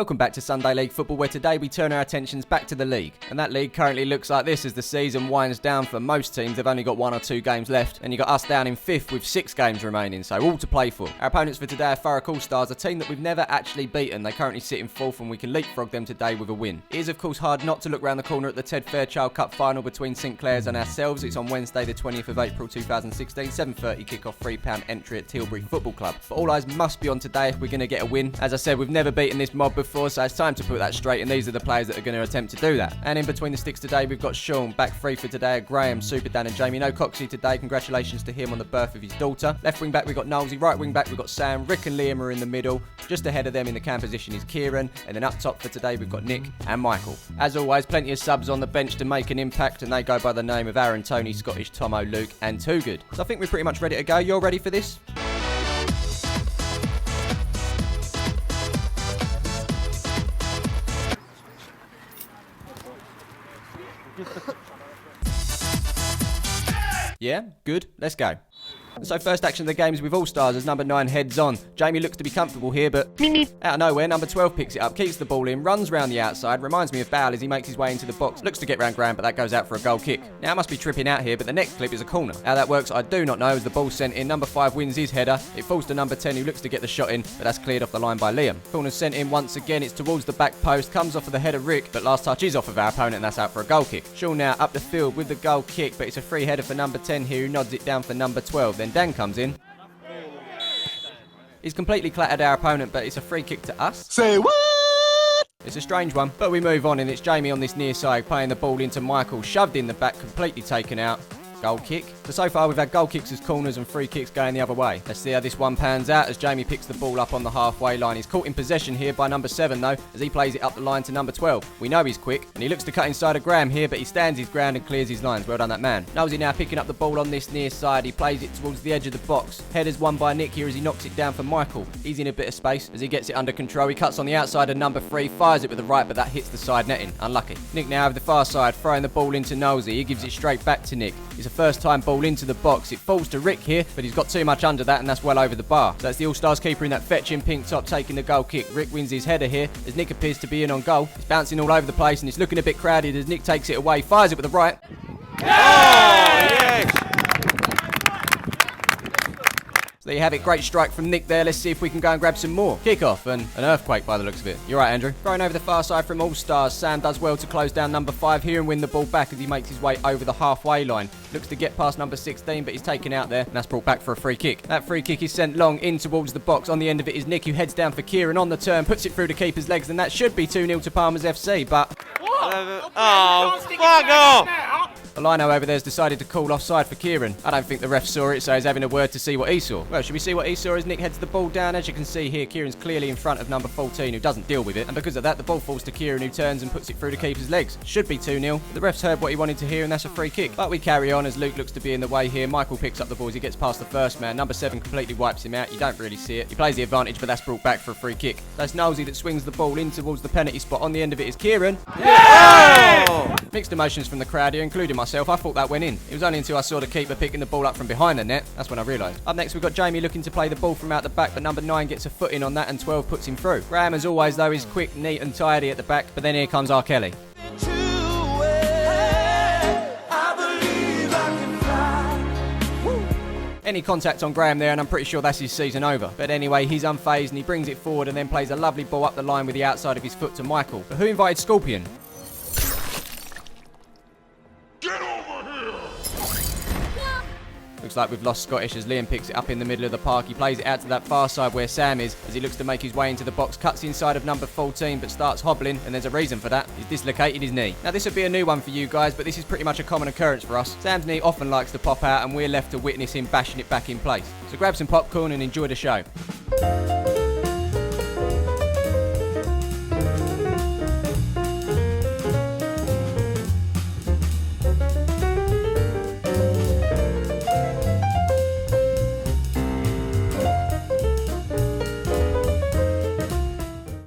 Welcome back to Sunday League Football, where today we turn our attentions back to the league. And that league currently looks like this as the season winds down for most teams. They've only got 1 or 2 games left, and you got us down in 5th with 6 games remaining, so all to play for. Our opponents for today are Thurrock Allstars, a team that we've never actually beaten. They currently sit in 4th, and we can leapfrog them today with a win. It is of course hard not to look round the corner at the Ted Fairchild Cup final between St Clair's and ourselves. It's on Wednesday the 20th of April 2016, 7:30 kick-off, £3 entry at Tilbury Football Club. But all eyes must be on today if we're going to get a win. As I said, we've never beaten this mob before, so it's time to put that straight, and these are the players that are going to attempt to do that. And in between the sticks today, we've got Sean, back 3 for today, Graham, Super Dan and Jamie. No Coxie today, congratulations to him on the birth of his daughter. Left wing back we've got Knowlesy, right wing back we've got Sam, Rick and Liam are in the middle. Just ahead of them in the cam position is Kieran, and then up top for today we've got Nick and Michael. As always, plenty of subs on the bench to make an impact, and they go by the name of Aaron, Tony, Scottish, Tomo, Luke and Too Good. So I think we're pretty much ready to go. You're ready for this? Yeah? Good. Let's go. So first action of the game is with Allstars as number 9 heads on. Jamie looks to be comfortable here, but out of nowhere, number 12 picks it up, keeps the ball in, runs round the outside, reminds me of Bale as he makes his way into the box. Looks to get round Graham, but that goes out for a goal kick. Now I must be tripping out here, but the next clip is a corner. How that works, I do not know, as the ball's sent in. Number 5 wins his header. It falls to number 10, who looks to get the shot in, but that's cleared off the line by Liam. Corner's sent in once again. It's towards the back post, comes off of the header Rick, but last touch is off of our opponent, and that's out for a goal kick. Sean now up the field with the goal kick, but it's a free header for number 10 here, who nods it down for number 12. Then Dan comes in. He's completely clattered our opponent, but it's a free kick to us. Say what? It's a strange one, but we move on, and it's Jamie on this near side playing the ball into Michael, shoved in the back, completely taken out. Goal kick. So far we've had goal kicks as corners and free kicks going the other way. Let's see how this one pans out as Jamie picks the ball up on the halfway line. He's caught in possession here by number 7 though, as he plays it up the line to number 12. We know he's quick, and he looks to cut inside of Graham here, but he stands his ground and clears his lines. Well done that man. Nosey now picking up the ball on this near side. He plays it towards the edge of the box. Header's won by Nick here as he knocks it down for Michael. He's in a bit of space as he gets it under control. He cuts on the outside of number 3, fires it with the right, but that hits the side netting. Unlucky. Nick now over the far side, throwing the ball into Nosey. He gives it straight back to Nick. It's a first time ball into the box. It falls to Rick here, but he's got too much under that, and that's well over the bar. So that's the All-Stars keeper in that fetching pink top taking the goal kick. Rick wins his header here as Nick appears to be in on goal. It's bouncing all over the place, and it's looking a bit crowded as Nick takes it away, fires it with the right. Yes! So there you have it, great strike from Nick there. Let's see if we can go and grab some more. Kick-off and an earthquake by the looks of it. You're right, Andrew. Thrown over the far side from All-Stars. Sam does well to close down number 5 here and win the ball back as he makes his way over the halfway line. Looks to get past number 16, but he's taken out there, and that's brought back for a free kick. That free kick is sent long in towards the box. On the end of it is Nick, who heads down for Kieran on the turn, puts it through the keeper's legs, and that should be 2-0 to Palmer's FC, but... Oh, fuck off! The lino over there has decided to call offside for Kieran. I don't think the ref saw it, so he's having a word to see what he saw. Well, should we see what he saw as Nick heads the ball down? As you can see here, Kieran's clearly in front of number 14, who doesn't deal with it. And because of that, the ball falls to Kieran, who turns and puts it through the keeper's legs. Should be 2-0. The ref's heard what he wanted to hear, and that's a free kick. But we carry on as Luke looks to be in the way here. Michael picks up the ball as he gets past the first man. Number 7 completely wipes him out. You don't really see it. He plays the advantage, but that's brought back for a free kick. That's Nosey that swings the ball in towards the penalty spot. On the end of it is Kieran. Yeah! Oh! Mixed emotions from the crowd here, including myself. I thought that went in. It was only until I saw the keeper picking the ball up from behind the net. That's when I realised. Up next, we've got Jamie looking to play the ball from out the back, but number 9 gets a foot in on that and 12 puts him through. Graham, as always, though, is quick, neat and tidy at the back, but then here comes R. Kelly. Any contact on Graham there, and I'm pretty sure that's his season over. But anyway, he's unfazed and he brings it forward and then plays a lovely ball up the line with the outside of his foot to Michael. But who invited Scorpion? Get over here! Looks like we've lost Scottish as Liam picks it up in the middle of the park. He plays it out to that far side where Sam is as he looks to make his way into the box. Cuts inside of number 14 but starts hobbling, and there's a reason for that. He's dislocated his knee. Now this would be a new one for you guys, but this is pretty much a common occurrence for us. Sam's knee often likes to pop out and we're left to witness him bashing it back in place. So grab some popcorn and enjoy the show.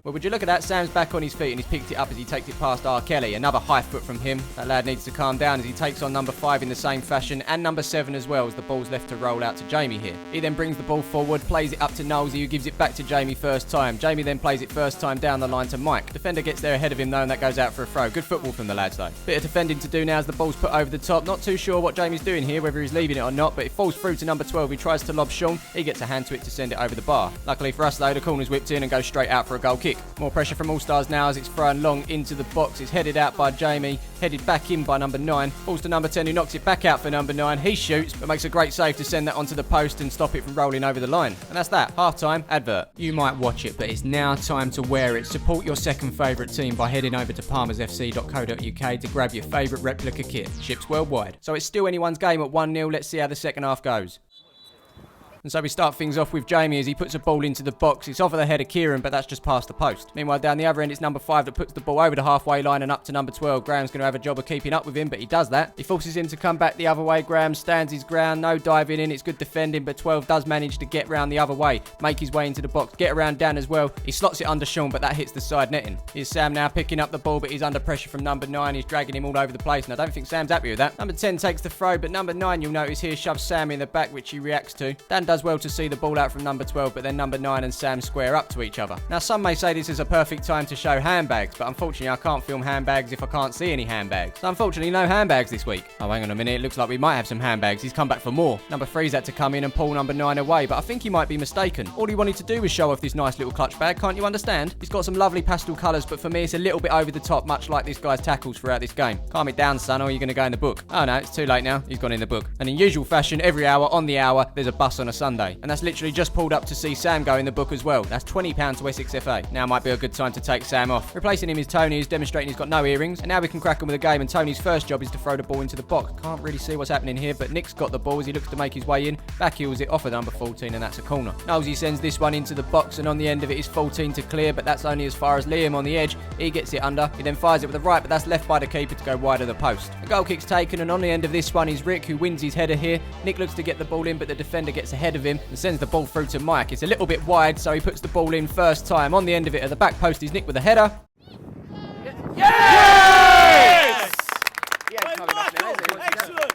We're you look at that, Sam's back on his feet and he's picked it up as he takes it past R. Kelly. Another high foot from him. That lad needs to calm down as he takes on number 5 in the same fashion, and number 7 as well, as the ball's left to roll out to Jamie here. He then brings the ball forward, plays it up to Nosey, who gives it back to Jamie first time. Jamie then plays it first time down the line to Mike. Defender gets there ahead of him though, and that goes out for a throw. Good football from the lads though. Bit of defending to do now as the ball's put over the top. Not too sure what Jamie's doing here, whether he's leaving it or not, but it falls through to number 12. He tries to lob Sean. He gets a hand to it to send it over the bar. Luckily for us though, the corner's whipped in and goes straight out for a goal kick. More pressure from Allstars now as it's thrown long into the box. It's headed out by Jamie, headed back in by number 9. Falls to number 10, who knocks it back out for number 9. He shoots, but makes a great save to send that onto the post and stop it from rolling over the line. And that's that. Half-time advert. You might watch it, but it's now time to wear it. Support your second favourite team by heading over to palmersfc.co.uk to grab your favourite replica kit. Ships worldwide. So it's still anyone's game at 1-0. Let's see how the second half goes. And so we start things off with Jamie as he puts a ball into the box. It's off of the head of Kieran, but that's just past the post. Meanwhile, down the other end, it's number 5 that puts the ball over the halfway line and up to number 12. Graham's going to have a job of keeping up with him, but he does that. He forces him to come back the other way. Graham stands his ground. No diving in. It's good defending, but 12 does manage to get round the other way, make his way into the box, get around Dan as well. He slots it under Sean, but that hits the side netting. Here's Sam now picking up the ball, but he's under pressure from number 9. He's dragging him all over the place, and I don't think Sam's happy with that. Number 10 takes the throw, but number 9, you'll notice here, shoves Sam in the back, which he reacts to. Dan does well to see the ball out from number 12, but then number 9 and Sam square up to each other. Now some may say this is a perfect time to show handbags, but unfortunately I can't film handbags if I can't see any handbags. So unfortunately no handbags this week. Oh, hang on a minute, it looks like we might have some handbags. He's come back for more. Number 3's had to come in and pull number 9 away, but I think he might be mistaken. All he wanted to do was show off this nice little clutch bag, can't you understand? He's got some lovely pastel colours, but for me it's a little bit over the top, much like this guy's tackles throughout this game. Calm it down, son, or you're going to go in the book. Oh no, it's too late now. He's gone in the book. And in usual fashion, every hour on the hour, there's a bus on a Sunday. And that's literally just pulled up to see Sam go in the book as well. That's £20 to Essex FA. Now might be a good time to take Sam off. Replacing him is Tony, who's demonstrating he's got no earrings. And now we can crack on with the game, and Tony's first job is to throw the ball into the box. Can't really see what's happening here, but Nick's got the ball as he looks to make his way in. Back heels it off of number 14, and that's a corner. Nosey sends this one into the box, and on the end of it is 14 to clear, but that's only as far as Liam on the edge. He gets it under. He then fires it with the right, but that's left by the keeper to go wide of the post. The goal kick's taken, and on the end of this one is Rick, who wins his header here. Nick looks to get the ball in, but the defender gets ahead of him and sends the ball through to Mike. It's a little bit wide, so he puts the ball in first time. On the end of it at the back post is Nick with a header. Yes! Excellent!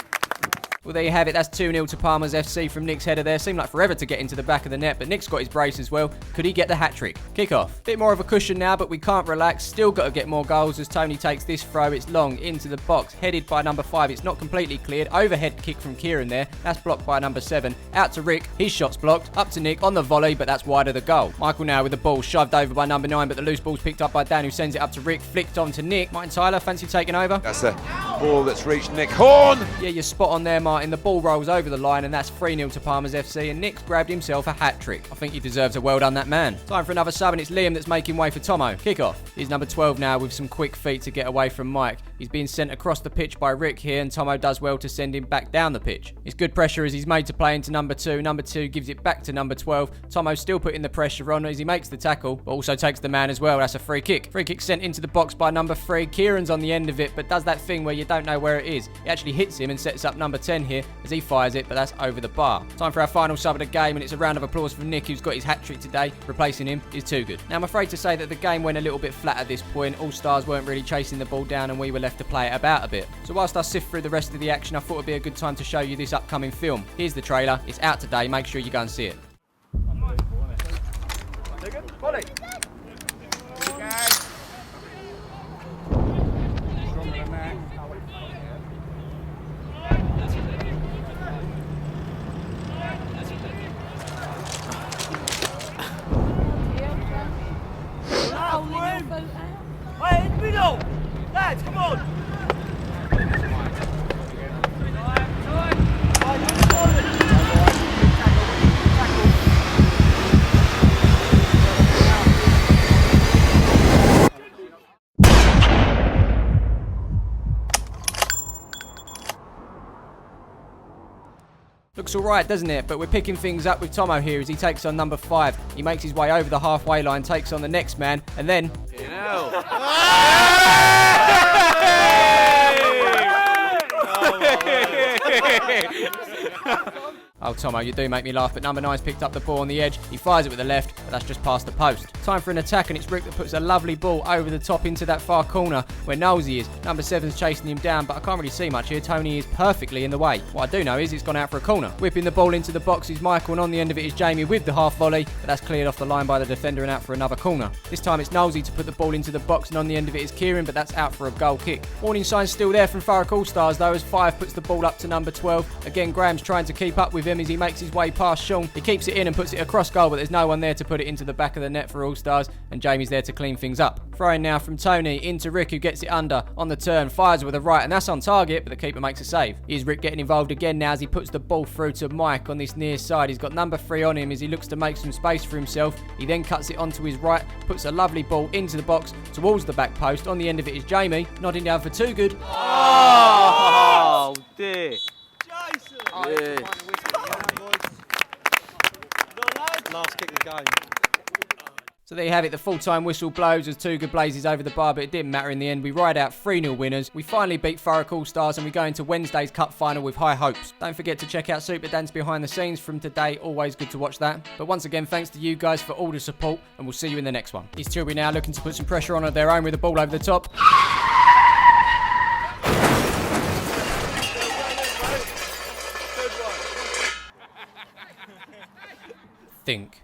Well, there you have it. That's 2-0 to Palmer's FC from Nick's header there. Seemed like forever to get into the back of the net, but Nick's got his brace as well. Could he get the hat-trick? Kick-off. Bit more of a cushion now, but we can't relax. Still got to get more goals as Tony takes this throw. It's long into the box, headed by number 5. It's not completely cleared. Overhead kick from Kieran there. That's blocked by number 7. Out to Rick. His shot's blocked. Up to Nick on the volley, but that's wide of the goal. Michael now with the ball shoved over by number 9, but the loose ball's picked up by Dan, who sends it up to Rick. Flicked on to Nick. Martin Tyler, fancy taking over? That's the ball that's reached Nick Horn. Yeah, you're spot on there, Martin. The ball rolls over the line, and that's 3-0 to Palmer's FC, and Nick's grabbed himself a hat-trick. I think he deserves a well done, that man. Time for another sub, and it's Liam that's making way for Tomo. Kick-off. He's number 12 now with some quick feet to get away from Mike. He's being sent across the pitch by Rick here, and Tomo does well to send him back down the pitch. It's good pressure as he's made to play into number 2. Number 2 gives it back to number 12. Tomo still putting the pressure on as he makes the tackle, but also takes the man as well. That's a free kick. Free kick sent into the box by number 3. Kieran's on the end of it, but does that thing where you don't know where it is. It actually hits him and sets up number 10 here as he fires it, but that's over the bar. Time for our final sub of the game, and it's a round of applause for Nick, who's got his hat-trick today. Replacing him is Too Good. Now, I'm afraid to say that the game went a little bit flat at this point. All-Stars weren't really chasing the ball down, and we were left to play it about a bit. So whilst I sift through the rest of the action, I thought it'd be a good time to show you this upcoming film. Here's the trailer. It's out today. Make sure you go and see it. Hey, in the middle! Lads, come on! Looks alright, doesn't it? But we're picking things up with Tomo here as he takes on number 5. He makes his way over the halfway line, takes on the next man, and then... You know. Oh, Tomo, you do make me laugh, but number 9's picked up the ball on the edge. He fires it with the left, but that's just past the post. Time for an attack, and it's Rick that puts a lovely ball over the top into that far corner where Nosey is. Number 7's chasing him down, but I can't really see much here. Tony is perfectly in the way. What I do know is it's gone out for a corner. Whipping the ball into the box is Michael, and on the end of it is Jamie with the half volley, but that's cleared off the line by the defender and out for another corner. This time it's Nosey to put the ball into the box, and on the end of it is Kieran, but that's out for a goal kick. Warning signs still there from Thurrock Allstars though, as 5 puts the ball up to number 12. Again, Graham's trying to keep up with him as he makes his way past Sean. He keeps it in and puts it across goal, but there's no one there to put it into the back of the net for Allstars, and Jamie's there to clean things up. Throwing now from Tony into Rick, who gets it under on the turn, fires with a right, and that's on target, but the keeper makes a save. Here's Rick getting involved again now as he puts the ball through to Mike on this near side. He's got number 3 on him as he looks to make some space for himself. He then cuts it onto his right, puts a lovely ball into the box towards the back post. On the end of it is Jamie, nodding down for too good. Oh, dear. Jason! Yeah. Last kick of the game. So there you have it, the full-time whistle blows as Too Good blazes over the bar, but it didn't matter in the end. We ride out 3-0 winners. We finally beat Thurrock Allstars, and we go into Wednesday's cup final with high hopes. Don't forget to check out Super Dan's behind the scenes from today. Always good to watch that. But once again, thanks to you guys for all the support, and we'll see you in the next one. Is Tilbury now looking to put some pressure on at their own with the ball over the top. Think.